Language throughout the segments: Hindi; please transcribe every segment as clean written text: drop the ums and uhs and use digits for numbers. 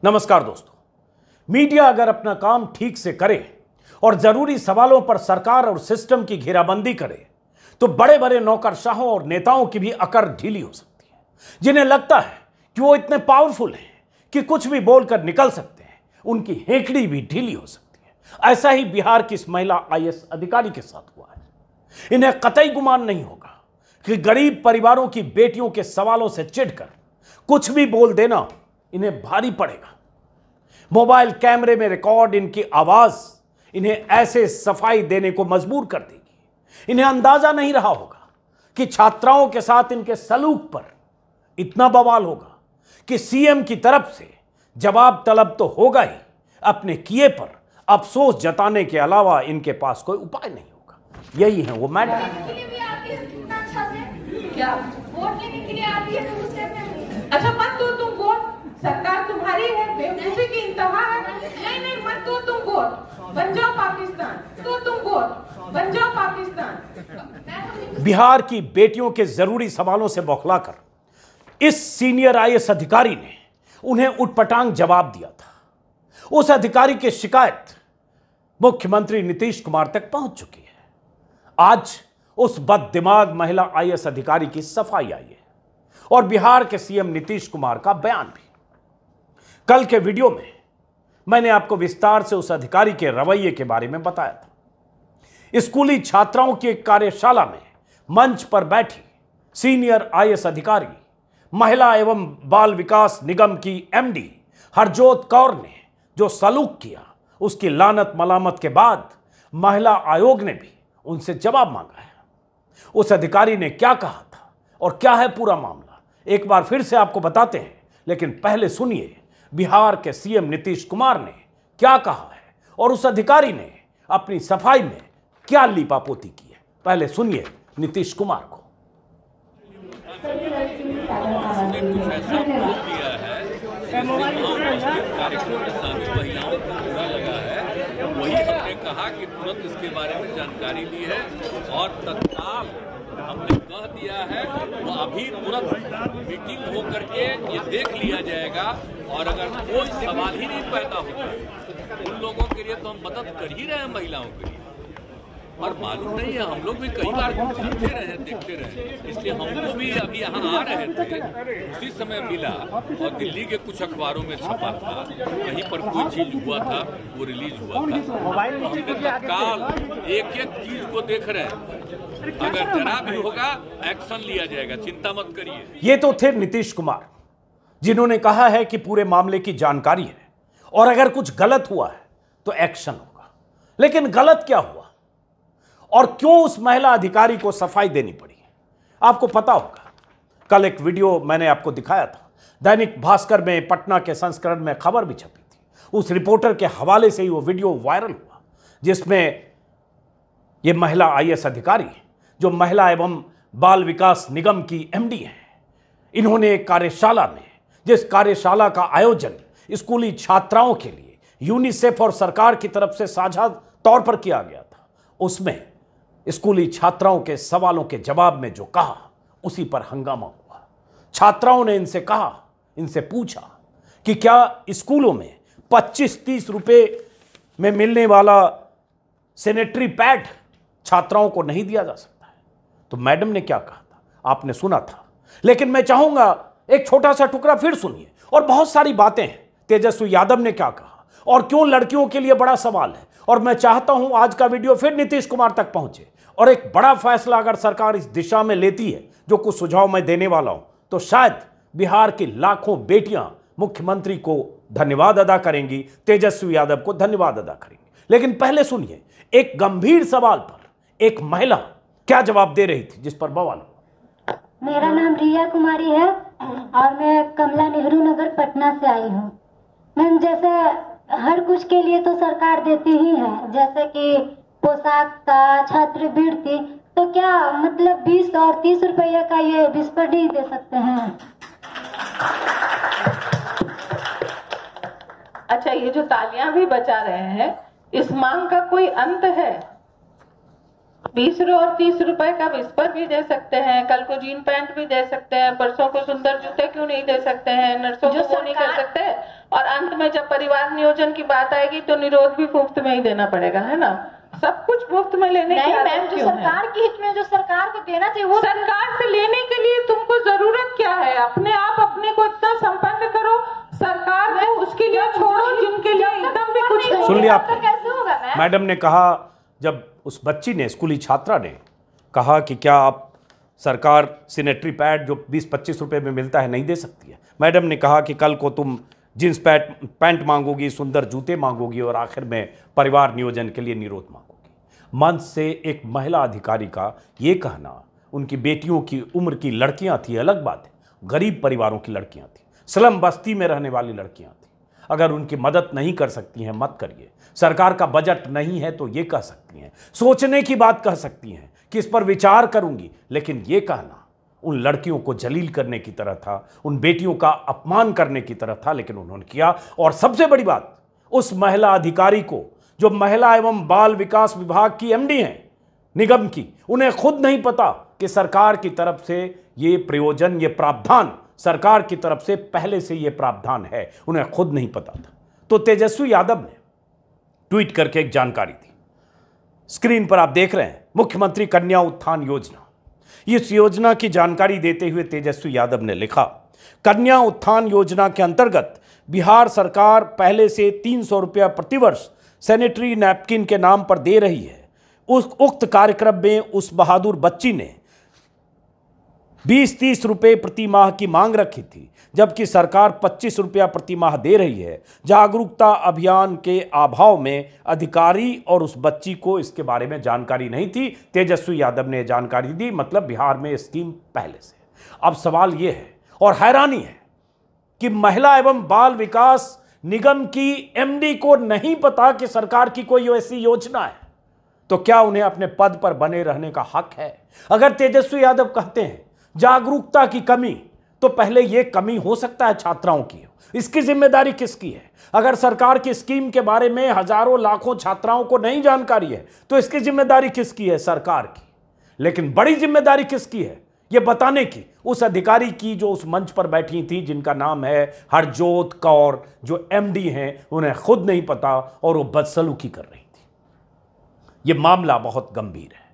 नमस्कार दोस्तों, मीडिया अगर अपना काम ठीक से करे और जरूरी सवालों पर सरकार और सिस्टम की घेराबंदी करे तो बड़े बड़े नौकरशाहों और नेताओं की भी अकड़ ढीली हो सकती है। जिन्हें लगता है कि वो इतने पावरफुल हैं कि कुछ भी बोलकर निकल सकते हैं, उनकी हेकड़ी भी ढीली हो सकती है। ऐसा ही बिहार की इस महिला आईएएस अधिकारी के साथ हुआ है। इन्हें कतई गुमान नहीं होगा कि गरीब परिवारों की बेटियों के सवालों से चिढ़कर कुछ भी बोल देना इन्हें भारी पड़ेगा। मोबाइल कैमरे में रिकॉर्ड इनकी आवाज इन्हें ऐसे सफाई देने को मजबूर कर देगी। इन्हें अंदाजा नहीं रहा होगा कि छात्राओं के साथ इनके सलूक पर इतना बवाल होगा कि सीएम की तरफ से जवाब तलब तो होगा ही, अपने किए पर अफसोस जताने के अलावा इनके पास कोई उपाय नहीं होगा। यही है वो मैडम। अच्छा मत दो तुम वोट, सरकार तुम्हारी है, बेवकूफी की इंतहा है। नहीं मत दो तुम वोट, बन जाओ पाकिस्तान। दो तुम वोट, बन जाओ पाकिस्तान। बिहार की बेटियों के जरूरी सवालों से बौखलाकर इस सीनियर आईएएस अधिकारी ने उन्हें उटपटांग जवाब दिया था। उस अधिकारी की शिकायत मुख्यमंत्री नीतीश कुमार तक पहुंच चुकी है। आज उस बददिमाग महिला आईएएस अधिकारी की सफाई आई है और बिहार के सीएम नीतीश कुमार का बयान भी। कल के वीडियो में मैंने आपको विस्तार से उस अधिकारी के रवैये के बारे में बताया था। स्कूली छात्राओं की एक कार्यशाला में मंच पर बैठी सीनियर आईएएस अधिकारी, महिला एवं बाल विकास निगम की एमडी हरजोत कौर ने जो सलूक किया, उसकी लानत मलामत के बाद महिला आयोग ने भी उनसे जवाब मांगा है। उस अधिकारी ने क्या कहा था और क्या है पूरा मामला, एक बार फिर से आपको बताते हैं। लेकिन पहले सुनिए बिहार के सीएम नीतीश कुमार ने क्या कहा है और उस अधिकारी ने अपनी सफाई में क्या लीपापोती की है। पहले सुनिए नीतीश कुमार को। वही हमने कहा कि तुरंत इसके बारे में जानकारी ली है और तत्काल हमने कह दिया है वो अभी तुरंत मीटिंग हो करके ये देख लिया जाएगा और अगर कोई सवाल ही नहीं पैदा होता उन लोगों के लिए तो हम मदद कर ही रहे हैं, महिलाओं के लिए। और मालूम नहीं है, हम लोग भी कई बार जानते रहे, देखते रहे, इसलिए हमको भी अभी यहाँ आ रहे थे उसी समय मिला और दिल्ली के कुछ अखबारों में छपा था, कहीं पर कोई चीज हुआ था, वो रिलीज हुआ था। तो हमने तत्काल एक एक चीज को देख रहे हैं, अगर जरा भी होगा एक्शन लिया जाएगा, चिंता मत करिए। ये तो थे नीतीश कुमार जिन्होंने कहा है कि पूरे मामले की जानकारी है और अगर कुछ गलत हुआ है तो एक्शन होगा। लेकिन गलत क्या हुआ और क्यों उस महिला अधिकारी को सफाई देनी पड़ी, आपको पता होगा। कल एक वीडियो मैंने आपको दिखाया था, दैनिक भास्कर में पटना के संस्करण में खबर भी छपी थी। उस रिपोर्टर के हवाले से ही वो वीडियो वायरल हुआ जिसमें ये महिला आईएएस अधिकारी जो महिला एवं बाल विकास निगम की एमडी हैं, इन्होंने एक कार्यशाला में, जिस कार्यशाला का आयोजन स्कूली छात्राओं के लिए यूनिसेफ और सरकार की तरफ से साझा तौर पर किया गया था, उसमें स्कूली छात्राओं के सवालों के जवाब में जो कहा उसी पर हंगामा हुआ। छात्राओं ने इनसे कहा, इनसे पूछा कि क्या स्कूलों में 25-30 रुपए में मिलने वाला सैनिटरी पैड छात्राओं को नहीं दिया जा सकता है। तो मैडम ने क्या कहा था आपने सुना था, लेकिन मैं चाहूंगा एक छोटा सा टुकड़ा फिर सुनिए। और बहुत सारी बातें हैं, तेजस्वी यादव ने क्या कहा और क्यों लड़कियों के लिए बड़ा सवाल है। और मैं चाहता हूं आज का वीडियो फिर नीतीश कुमार तक पहुंचे और एक बड़ा फैसला अगर सरकार इस दिशा में लेती है, जो कुछ सुझाव मैं देने वाला हूं, तो शायद बिहार की लाखों बेटियां मुख्यमंत्री को धन्यवाद अदा करेंगी, तेजस्वी यादव को धन्यवाद अदा करेंगी। लेकिन पहले सुनिए एक गंभीर सवाल पर एक महिला क्या जवाब दे रही थी जिस पर बवाल हुआ। मेरा नाम रिया कुमारी है और मैं कमला नेहरू नगर पटना से आई हूँ। मैम, जैसे हर कुछ के लिए तो सरकार देती ही है, जैसे कि पोशाक का, छात्रवृत्ति, तो क्या मतलब 20 और 30 रुपये का ये बिस्पटी दे सकते हैं? अच्छा, ये जो तालियां भी बजा रहे हैं, इस मांग का कोई अंत है? 20 और 30 रुपए का विस्पर भी दे सकते हैं, कल को जीन पैंट भी दे सकते हैं, परसों को सुंदर जूते क्यों नहीं दे सकते हैं, नर्सों को नहीं कर सकते? और अंत में जब परिवार नियोजन की बात आएगी तो निरोध भी मुफ्त में ही देना पड़ेगा, है ना? सब कुछ मुफ्त में लेने की नहीं मैम, जो सरकार की हित में जो सरकार को देना चाहिए वो सरकार से लेने के लिए तुमको जरूरत क्या है? अपने आप अपने को इतना संपन्न करो, सरकार में उसके लिए छोड़ो जिनके लिए एकदम भी कुछ नहीं। सुन लिया आपने? कैसे होगा मैम? मैडम ने कहा, जब उस बच्ची ने, स्कूली छात्रा ने कहा कि क्या आप सरकार सैनिटरी पैड जो 20-25 रुपए में मिलता है नहीं दे सकती है, मैडम ने कहा कि कल को तुम जींस पैंट मांगोगी, सुंदर जूते मांगोगी और आखिर में परिवार नियोजन के लिए निरोध मांगोगी। मंच से एक महिला अधिकारी का ये कहना, उनकी बेटियों की उम्र की लड़कियां थी, अलग बात है, गरीब परिवारों की लड़कियां थी, स्लम बस्ती में रहने वाली लड़कियां थी। अगर उनकी मदद नहीं कर सकती हैं मत करिए, सरकार का बजट नहीं है तो ये कह सकती हैं, सोचने की बात कह सकती हैं कि इस पर विचार करूंगी, लेकिन ये कहना उन लड़कियों को जलील करने की तरह था, उन बेटियों का अपमान करने की तरह था, लेकिन उन्होंने किया। और सबसे बड़ी बात, उस महिला अधिकारी को, जो महिला एवं बाल विकास विभाग की एमडी हैं निगम की, उन्हें खुद नहीं पता कि सरकार की तरफ से ये प्रयोजन, ये प्रावधान सरकार की तरफ से पहले से ये प्रावधान है, उन्हें खुद नहीं पता था। तो तेजस्वी यादव ने ट्वीट करके एक जानकारी दी, स्क्रीन पर आप देख रहे हैं, मुख्यमंत्री कन्या उत्थान योजना। इस योजना की जानकारी देते हुए तेजस्वी यादव ने लिखा, कन्या उत्थान योजना के अंतर्गत बिहार सरकार पहले से 300 रुपया प्रतिवर्ष सैनिटरी नैपकिन के नाम पर दे रही है। उक्त कार्यक्रम में उस बहादुर बच्ची ने 20-30 रुपये प्रति माह की मांग रखी थी, जबकि सरकार 25 रुपया प्रति माह दे रही है। जागरूकता अभियान के अभाव में अधिकारी और उस बच्ची को इसके बारे में जानकारी नहीं थी। तेजस्वी यादव ने जानकारी दी, मतलब बिहार में स्कीम पहले से। अब सवाल यह है और हैरानी है कि महिला एवं बाल विकास निगम की एमडी को नहीं पता कि सरकार की कोई ऐसी योजना है, तो क्या उन्हें अपने पद पर बने रहने का हक है? अगर तेजस्वी यादव कहते हैं जागरूकता की कमी, तो पहले यह कमी हो सकता है छात्राओं की, इसकी जिम्मेदारी किसकी है? अगर सरकार की स्कीम के बारे में हजारों लाखों छात्राओं को नहीं जानकारी है तो इसकी जिम्मेदारी किसकी है? सरकार की। लेकिन बड़ी जिम्मेदारी किसकी है यह बताने की? उस अधिकारी की जो उस मंच पर बैठी थी, जिनका नाम है हरजोत कौर, जो एमडी हैं, उन्हें खुद नहीं पता और वो बदसलूकी कर रही थी। यह मामला बहुत गंभीर है,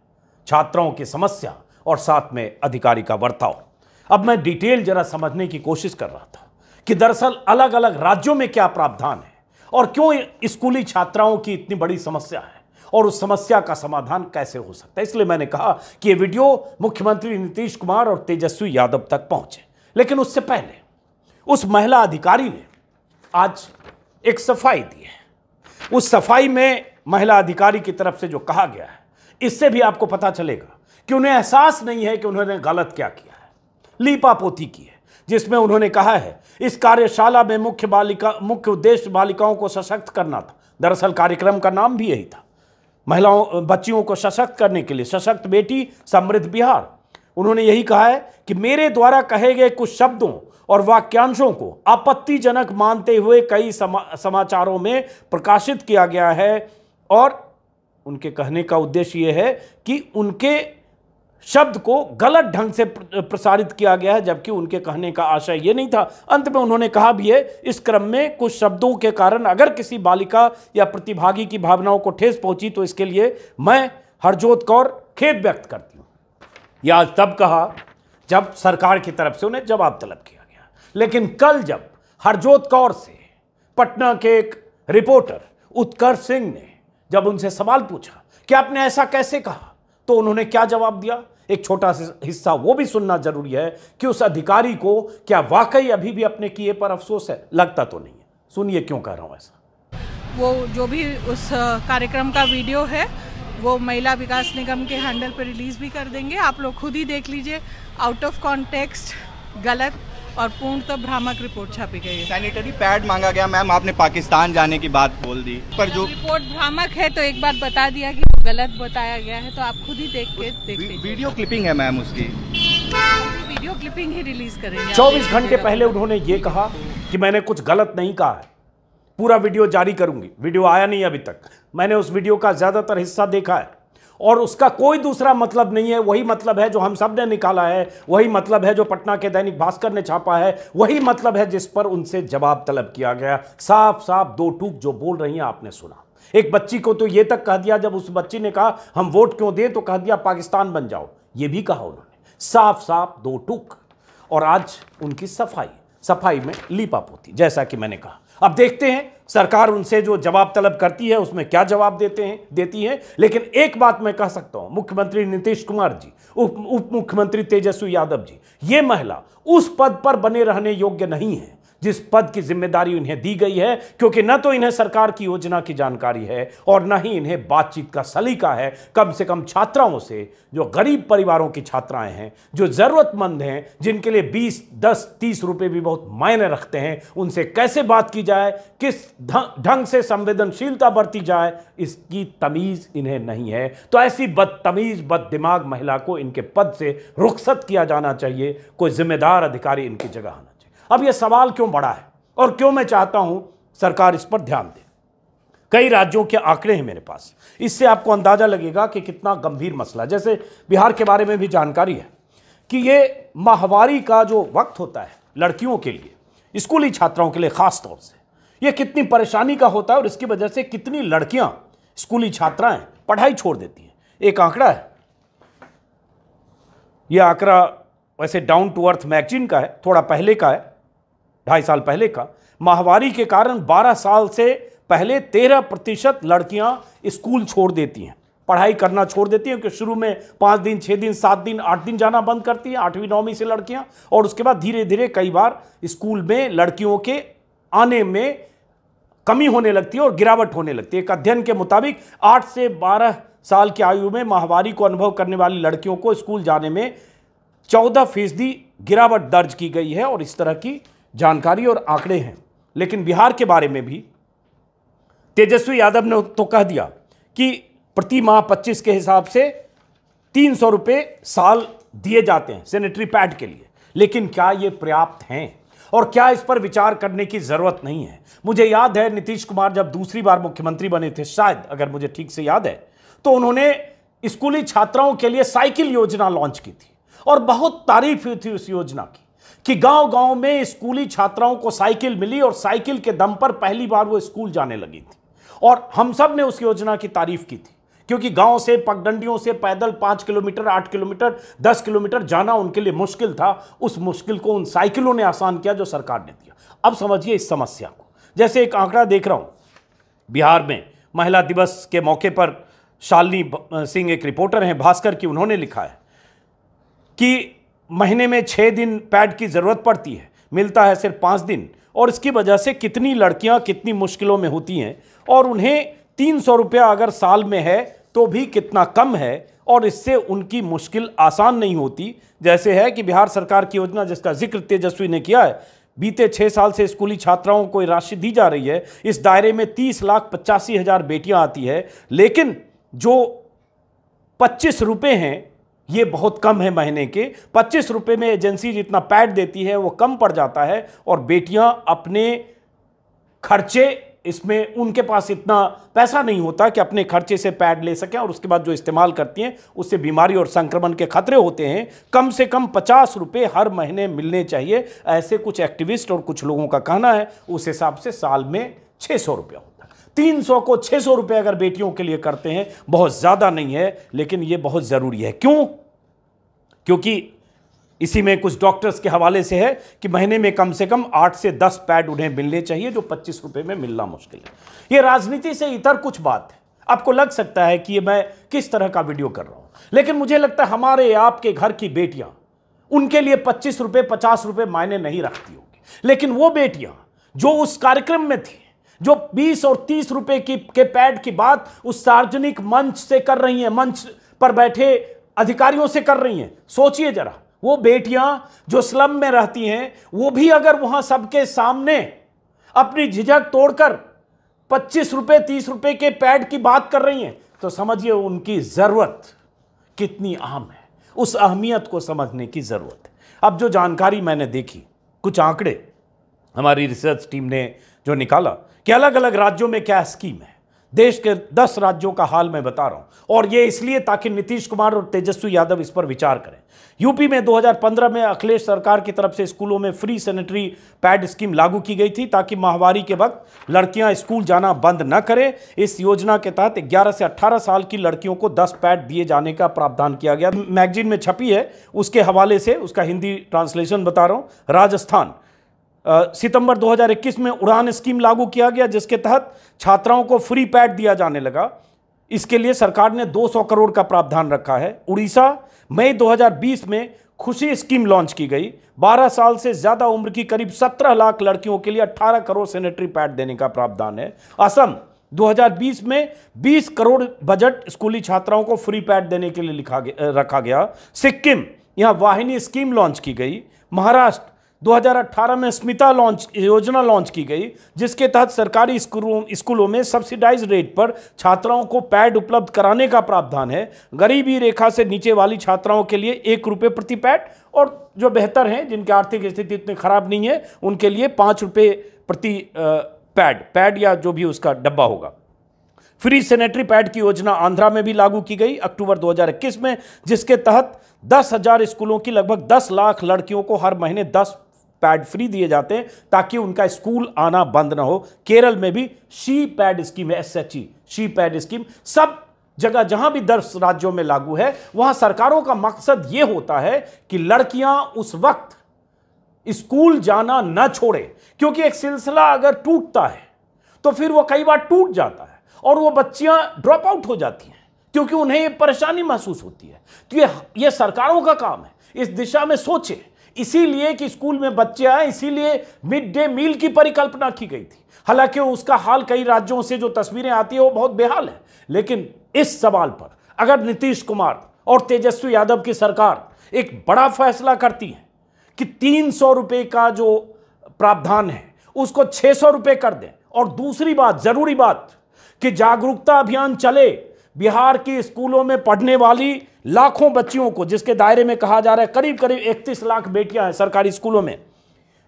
छात्राओं की समस्या और साथ में अधिकारी का बर्ताव। अब मैं डिटेल जरा समझने की कोशिश कर रहा था कि दरअसल अलग अलग राज्यों में क्या प्रावधान है और क्यों स्कूली छात्राओं की इतनी बड़ी समस्या है और उस समस्या का समाधान कैसे हो सकता है। इसलिए मैंने कहा कि यह वीडियो मुख्यमंत्री नीतीश कुमार और तेजस्वी यादव तक पहुंचे। लेकिन उससे पहले उस महिला अधिकारी ने आज एक सफाई दी है। उस सफाई में महिला अधिकारी की तरफ से जो कहा गया है, इससे भी आपको पता चलेगा कि उन्हें एहसास नहीं है कि उन्होंने गलत क्या किया है। लीपापोती की है, जिसमें उन्होंने कहा है इस कार्यशाला में मुख्य उद्देश्य बालिकाओं को सशक्त करना था। दरअसल कार्यक्रम का नाम भी यही था, बच्चियों को सशक्त करने के लिए, सशक्त बेटी समृद्ध बिहार। उन्होंने यही कहा है कि मेरे द्वारा कहे गए कुछ शब्दों और वाक्यांशों को आपत्तिजनक मानते हुए कई समाचारों में प्रकाशित किया गया है और उनके कहने का उद्देश्य यह है कि उनके शब्द को गलत ढंग से प्रसारित किया गया है, जबकि उनके कहने का आशय ये नहीं था। अंत में उन्होंने कहा भी है, इस क्रम में कुछ शब्दों के कारण अगर किसी बालिका या प्रतिभागी की भावनाओं को ठेस पहुंची तो इसके लिए मैं हरजोत कौर खेद व्यक्त करती हूं। यह आज तब कहा जब सरकार की तरफ से उन्हें जवाब तलब किया गया। लेकिन कल जब हरजोत कौर से पटना के एक रिपोर्टर उत्कर्ष सिंह ने जब उनसे सवाल पूछा कि आपने ऐसा कैसे कहा, तो उन्होंने क्या जवाब दिया, एक छोटा सा हिस्सा वो भी सुनना जरूरी है कि उस अधिकारी को क्या वाकई अभी भी अपने किए पर अफसोस है। लगता तो नहीं है, सुनिए क्यों कह रहा हूं ऐसा। वो जो भी उस कार्यक्रम का वीडियो है वो महिला विकास निगम के हैंडल पर रिलीज भी कर देंगे, आप लोग खुद ही देख लीजिए। आउट ऑफ कॉन्टेक्स्ट, गलत और पूर्णतः भ्रामक रिपोर्ट छापी गई है। सैनिटरी पैड मांगा गया, मैम आपने पाकिस्तान जाने की बात बोल दी, पर जो रिपोर्ट भ्रामक है तो एक बार बता दिया कि गलत बताया गया है, तो आप खुद ही देख लीजिए। वीडियो क्लिपिंग है मैम, उसकी वीडियो क्लिपिंग ही रिलीज करेंगे। 24 घंटे पहले उन्होंने ये कहा कि मैंने कुछ गलत नहीं कहा है, पूरा वीडियो जारी करूंगी। वीडियो आया नहीं अभी तक, मैंने उस वीडियो का ज्यादातर हिस्सा देखा है और उसका कोई दूसरा मतलब नहीं है। वही मतलब है जो हम सब ने निकाला है, वही मतलब है जो पटना के दैनिक भास्कर ने छापा है, वही मतलब है जिस पर उनसे जवाब तलब किया गया। साफ साफ दो टूक जो बोल रही हैं आपने सुना। एक बच्ची को तो यह तक कह दिया, जब उस बच्ची ने कहा हम वोट क्यों दें, तो कह दिया पाकिस्तान बन जाओ। यह भी कहा उन्होंने, साफ साफ दो टूक। और आज उनकी सफाई में लीपापोती, जैसा कि मैंने कहा। अब देखते हैं सरकार उनसे जो जवाब तलब करती है उसमें क्या जवाब देती है। लेकिन एक बात मैं कह सकता हूं, मुख्यमंत्री नीतीश कुमार जी, उप मुख्यमंत्री तेजस्वी यादव जी, ये महिला उस पद पर बने रहने योग्य नहीं है जिस पद की जिम्मेदारी उन्हें दी गई है, क्योंकि न तो इन्हें सरकार की योजना की जानकारी है और न ही इन्हें बातचीत का सलीका है। कम से कम छात्राओं से, जो गरीब परिवारों की छात्राएं हैं, जो जरूरतमंद हैं, जिनके लिए 20, 10, 30 रुपए भी बहुत मायने रखते हैं, उनसे कैसे बात की जाए, किस ढंग से संवेदनशीलता बरती जाए, इसकी तमीज इन्हें नहीं है। तो ऐसी बदतमीज, बददिमाग महिला को इनके पद से रुखसत किया जाना चाहिए। कोई जिम्मेदार अधिकारी इनकी जगह आना चाहिए। अब यह सवाल क्यों बड़ा है और क्यों मैं चाहता हूं सरकार इस पर ध्यान दे। कई राज्यों के आंकड़े हैं मेरे पास, इससे आपको अंदाजा लगेगा कि कितना गंभीर मसला। जैसे बिहार के बारे में भी जानकारी है कि ये माहवारी का जो वक्त होता है लड़कियों के लिए, स्कूली छात्राओं के लिए खास तौर से, यह कितनी परेशानी का होता है और इसकी वजह से कितनी लड़कियां, स्कूली छात्राएं पढ़ाई छोड़ देती हैं। एक आंकड़ा है, यह आंकड़ा वैसे डाउन टू अर्थ मैगजीन का है, थोड़ा पहले का है, 2.5 साल पहले का। माहवारी के कारण 12 साल से पहले 13% लड़कियां स्कूल छोड़ देती हैं, पढ़ाई करना छोड़ देती हैं। क्योंकि शुरू में 5 दिन, 6 दिन, 7 दिन, 8 दिन जाना बंद करती हैं 8वीं 9वीं से लड़कियां, और उसके बाद धीरे धीरे कई बार स्कूल में लड़कियों के आने में कमी होने लगती है और गिरावट होने लगती है। एक अध्ययन के मुताबिक 8 से 12 साल की आयु में माहवारी को अनुभव करने वाली लड़कियों को स्कूल जाने में 14% गिरावट दर्ज की गई है। और इस तरह की जानकारी और आंकड़े हैं। लेकिन बिहार के बारे में भी तेजस्वी यादव ने तो कह दिया कि प्रति माह 25 के हिसाब से 300 रुपये साल दिए जाते हैं सैनिटरी पैड के लिए। लेकिन क्या ये पर्याप्त हैं और क्या इस पर विचार करने की जरूरत नहीं है? मुझे याद है नीतीश कुमार जब दूसरी बार मुख्यमंत्री बने थे, शायद अगर मुझे ठीक से याद है, तो उन्होंने स्कूली छात्राओं के लिए साइकिल योजना लॉन्च की थी और बहुत तारीफ हुई थी उस योजना की कि गांव-गांव में स्कूली छात्राओं को साइकिल मिली और साइकिल के दम पर पहली बार वो स्कूल जाने लगी थी। और हम सब ने उस योजना की तारीफ की थी, क्योंकि गांव से, पगडंडियों से पैदल 5 किलोमीटर, 8 किलोमीटर, 10 किलोमीटर जाना उनके लिए मुश्किल था। उस मुश्किल को उन साइकिलों ने आसान किया जो सरकार ने दिया। अब समझिए इस समस्या को। जैसे एक आंकड़ा देख रहा हूं, बिहार में महिला दिवस के मौके पर शालिनी सिंह एक रिपोर्टर हैं भास्कर की, उन्होंने लिखा है कि महीने में 6 दिन पैड की जरूरत पड़ती है, मिलता है सिर्फ 5 दिन, और इसकी वजह से कितनी लड़कियां कितनी मुश्किलों में होती हैं और उन्हें 300 रुपया अगर साल में है तो भी कितना कम है और इससे उनकी मुश्किल आसान नहीं होती। जैसे है कि बिहार सरकार की योजना जिसका जिक्र तेजस्वी ने किया है, बीते 6 साल से स्कूली छात्राओं को राशि दी जा रही है। इस दायरे में 30,85,000 बेटियां आती है, लेकिन जो 25 रुपये हैं ये बहुत कम है महीने के। 25 रुपये में एजेंसी जितना पैड देती है वो कम पड़ जाता है और बेटियां अपने खर्चे, इसमें उनके पास इतना पैसा नहीं होता कि अपने खर्चे से पैड ले सकें, और उसके बाद जो इस्तेमाल करती हैं उससे बीमारी और संक्रमण के खतरे होते हैं। कम से कम 50 रुपये हर महीने मिलने चाहिए, ऐसे कुछ एक्टिविस्ट और कुछ लोगों का कहना है। उस हिसाब से साल में 600 रुपया होता है। 300 को 600 रुपये अगर बेटियों के लिए करते हैं, बहुत ज़्यादा नहीं है, लेकिन ये बहुत ज़रूरी है। क्यों? क्योंकि इसी में कुछ डॉक्टर्स के हवाले से है कि महीने में कम से कम 8 से 10 पैड उन्हें मिलने चाहिए, जो 25 रुपये में मिलना मुश्किल है। ये राजनीति से इतर कुछ बात है। आपको लग सकता है कि ये मैं किस तरह का वीडियो कर रहा हूं, लेकिन मुझे लगता है हमारे आपके घर की बेटियां, उनके लिए 25 रुपये 50 रुपये मायने नहीं रखती होगी। लेकिन वो बेटियां जो उस कार्यक्रम में थी, जो 20 और 30 रुपये के पैड की बात उस सार्वजनिक मंच से कर रही हैं, मंच पर बैठे अधिकारियों से कर रही हैं, सोचिए जरा, वो बेटियां जो स्लम में रहती हैं, वो भी अगर वहां सबके सामने अपनी झिझक तोड़कर 25 रुपये 30 रुपये के पैड की बात कर रही हैं, तो समझिए उनकी जरूरत कितनी अहम है। उस अहमियत को समझने की जरूरत है। अब जो जानकारी मैंने देखी, कुछ आंकड़े हमारी रिसर्च टीम ने जो निकाला कि अलग अलग राज्यों में क्या स्कीम है। देश के 10 राज्यों का हाल मैं बता रहा हूं, और ये इसलिए ताकि नीतीश कुमार और तेजस्वी यादव इस पर विचार करें। यूपी में 2015 में अखिलेश सरकार की तरफ से स्कूलों में फ्री सैनिटरी पैड स्कीम लागू की गई थी ताकि माहवारी के वक्त लड़कियां स्कूल जाना बंद न करें। इस योजना के तहत 11 से 18 साल की लड़कियों को 10 पैड दिए जाने का प्रावधान किया गया। मैगजीन में छपी है, उसके हवाले से उसका हिंदी ट्रांसलेशन बता रहा हूं। राजस्थान, सितंबर 2021 में उड़ान स्कीम लागू किया गया जिसके तहत छात्राओं को फ्री पैड दिया जाने लगा। इसके लिए सरकार ने 200 करोड़ का प्रावधान रखा है। उड़ीसा, मई 2020 में खुशी स्कीम लॉन्च की गई। 12 साल से ज्यादा उम्र की करीब 17 लाख लड़कियों के लिए 18 करोड़ सैनिटरी पैड देने का प्रावधान है। असम, 2020 में 20 करोड़ बजट स्कूली छात्राओं को फ्री पैड देने के लिए रखा गया। सिक्किम, यहां वाहिनी स्कीम लॉन्च की गई। महाराष्ट्र, 2018 में स्मिता योजना लॉन्च की गई जिसके तहत सरकारी स्कूलों में सब्सिडाइज रेट पर छात्राओं को पैड उपलब्ध कराने का प्रावधान है। गरीबी रेखा से नीचे वाली छात्राओं के लिए 1 रुपये प्रति पैड, और जो बेहतर हैं, जिनकी आर्थिक स्थिति इतनी खराब नहीं है, उनके लिए 5 रुपये प्रति पैड या जो भी उसका डब्बा होगा। फ्री सैनिटरी पैड की योजना आंध्रा में भी लागू की गई अक्टूबर 2021 में, जिसके तहत 10,000 स्कूलों की लगभग 10 लाख लड़कियों को हर महीने 10 पैड फ्री दिए जाते हैं ताकि उनका स्कूल आना बंद ना हो। केरल में भी शी पैड स्कीम है, SHE, शी पैड स्कीम। सब जगह जहां भी 10 राज्यों में लागू है, वहां सरकारों का मकसद यह होता है कि लड़कियां उस वक्त स्कूल जाना न छोड़े, क्योंकि एक सिलसिला अगर टूटता है तो फिर वो कई बार टूट जाता है और वो बच्चियां ड्रॉप आउट हो जाती हैं क्योंकि उन्हें परेशानी महसूस होती है। तो ये सरकारों का काम है इस दिशा में सोचे, इसीलिए कि स्कूल में बच्चे आए, इसीलिए मिड डे मील की परिकल्पना की गई थी। हालांकि उसका हाल कई राज्यों से जो तस्वीरें आती है वो बहुत बेहाल है, लेकिन इस सवाल पर अगर नीतीश कुमार और तेजस्वी यादव की सरकार एक बड़ा फैसला करती है कि 300 रुपए का जो प्रावधान है उसको 600 रुपए कर दें, और दूसरी बात, जरूरी बात, कि जागरूकता अभियान चले, बिहार के स्कूलों में पढ़ने वाली लाखों बच्चियों को, जिसके दायरे में कहा जा रहा है करीब करीब 31 लाख बेटियां हैं सरकारी स्कूलों में,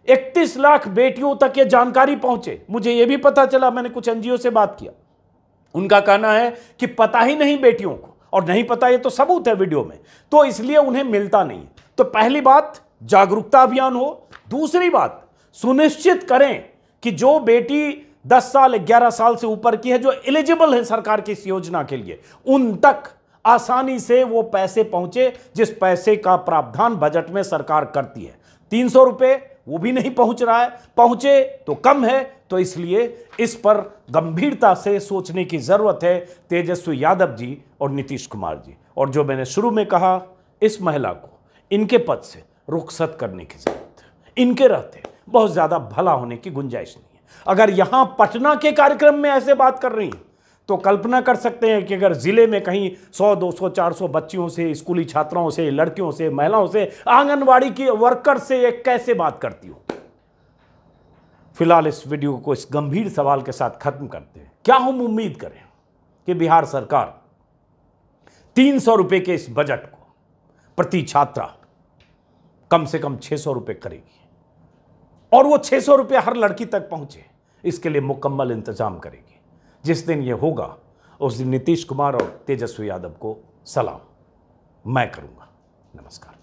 31 लाख बेटियों तक ये जानकारी पहुंचे। मुझे ये भी पता चला, मैंने कुछ एनजीओ से बात किया, उनका कहना है कि पता ही नहीं बेटियों को, और नहीं पता ये तो सबूत है वीडियो में, तो इसलिए उन्हें मिलता नहीं। तो पहली बात जागरूकता अभियान हो, दूसरी बात सुनिश्चित करें कि जो बेटी 10 साल 11 साल से ऊपर की है, जो एलिजिबल है सरकार की इस योजना के लिए, उन तक आसानी से वो पैसे पहुंचे जिस पैसे का प्रावधान बजट में सरकार करती है। 300 रुपए वो भी नहीं पहुंच रहा है, पहुंचे तो कम है। तो इसलिए इस पर गंभीरता से सोचने की जरूरत है तेजस्वी यादव जी और नीतीश कुमार जी। और जो मैंने शुरू में कहा, इस महिला को इनके पद से रुखसत करने की जरूरत है। इनके रहते बहुत ज्यादा भला होने की गुंजाइश नहीं है। अगर यहां पटना के कार्यक्रम में ऐसे बात कर रही हैं तो कल्पना कर सकते हैं कि अगर जिले में कहीं 100, 200, 400 बच्चियों से, स्कूली छात्राओं से, लड़कियों से, महिलाओं से, आंगनवाड़ी की वर्कर से ये कैसे बात करती हो। फिलहाल इस वीडियो को इस गंभीर सवाल के साथ खत्म करते हैं। क्या हम उम्मीद करें कि बिहार सरकार 300 रुपए के इस बजट को प्रति छात्रा कम से कम 600 रुपए करेगी, और वो 600 रुपये हर लड़की तक पहुंचे, इसके लिए मुकम्मल इंतजाम करेगी। जिस दिन ये होगा उस दिन नीतीश कुमार और तेजस्वी यादव को सलाम मैं करूंगा। नमस्कार।